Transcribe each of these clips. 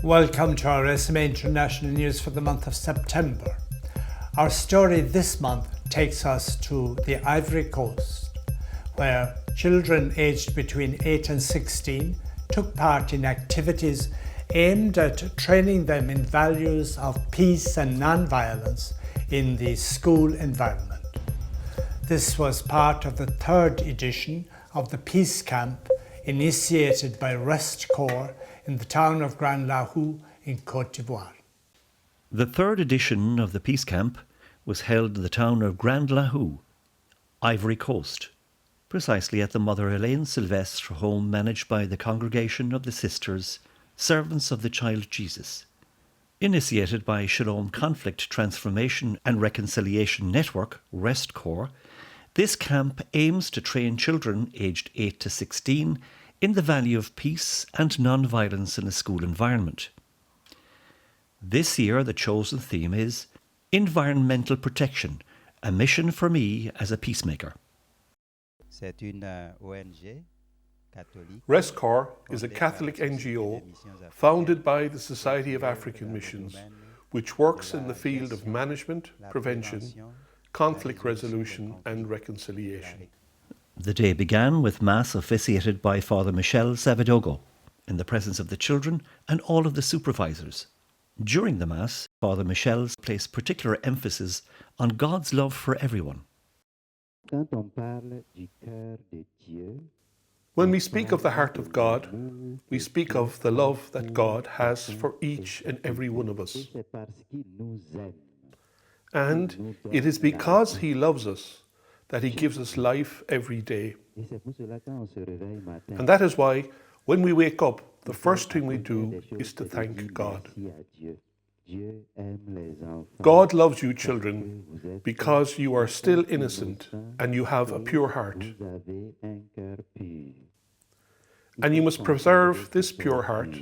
Welcome to our SMA International News for the month of September. Our story this month takes us to the Ivory Coast, where children aged between 8 and 16 took part in activities aimed at training them in values of peace and non-violence in the school environment. This was part of the third edition of the Peace Camp initiated by Rest-Cor in the town of Grand-Lahou in Côte d'Ivoire. The third edition of the Peace Camp was held in the town of Grand-Lahou, Ivory Coast, precisely at the Mother Hélène Sylvestre home managed by the Congregation of the Sisters, Servants of the Child Jesus. Initiated by Shalom Conflict Transformation and Reconciliation Network, Rest-Cor, this camp aims to train children aged 8 to 16 in the value of peace and non-violence in a school environment. This year the chosen theme is Environmental Protection, a mission for me as a peacemaker. Rest-Cor is a Catholic NGO founded by the Society of African Missions, which works in the field of management, prevention, conflict resolution and reconciliation. The day began with Mass officiated by Father Michel Savadogo in the presence of the children and all of the supervisors. During the Mass, Father Michel placed particular emphasis on God's love for everyone. When we speak of the heart of God, we speak of the love that God has for each and every one of us. And it is because He loves us that He gives us life every day. And that is why, when we wake up, the first thing we do is to thank God. God loves you, children, because you are still innocent and you have a pure heart. And you must preserve this pure heart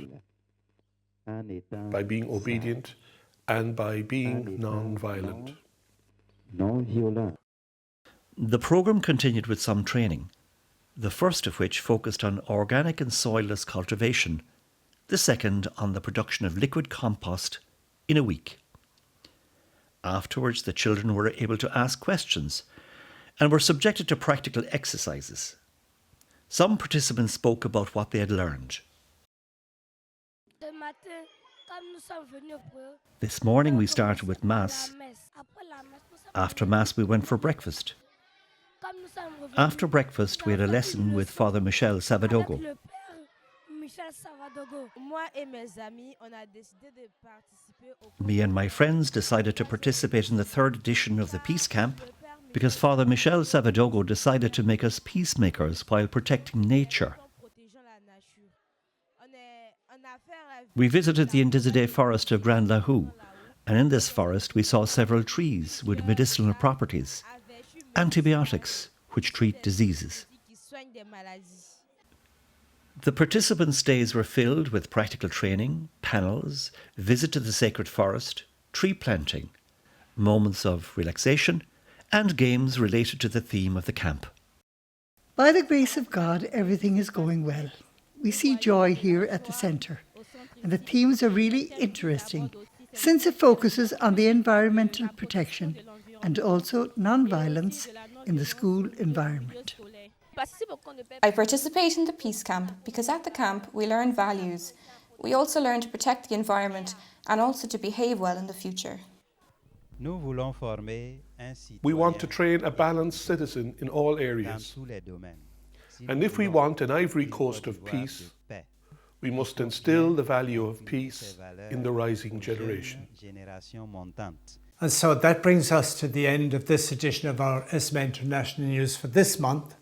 by being obedient and by being non-violent. The programme continued with some training, the first of which focused on organic and soilless cultivation, the second on the production of liquid compost in a week. Afterwards, the children were able to ask questions and were subjected to practical exercises. Some participants spoke about what they had learned. This morning we started with Mass. After Mass we went for breakfast. After breakfast we had a lesson with Father Michel Savadogo. Me and my friends decided to participate in the third edition of the Peace Camp because Father Michel Savadogo decided to make us peacemakers while protecting nature. We visited the Indizide forest of Grand-Lahou, and in this forest we saw several trees with medicinal properties, antibiotics which treat diseases. The participants' days were filled with practical training, panels, visit to the sacred forest, tree planting, moments of relaxation, and games related to the theme of the camp. By the grace of God, everything is going well. We see joy here at the centre, and the themes are really interesting since it focuses on the environmental protection and also non-violence in the school environment. I participate in the Peace Camp because at the camp we learn values. We also learn to protect the environment and also to behave well in the future. We want to train a balanced citizen in all areas. And if we want an Ivory Coast of peace, we must instill the value of peace in the rising generation. And so that brings us to the end of this edition of our SMA International News for this month.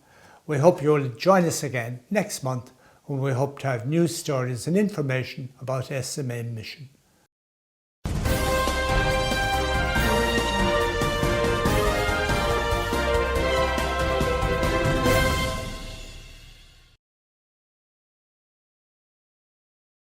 We hope you'll join us again next month when we hope to have news stories and information about SMA mission.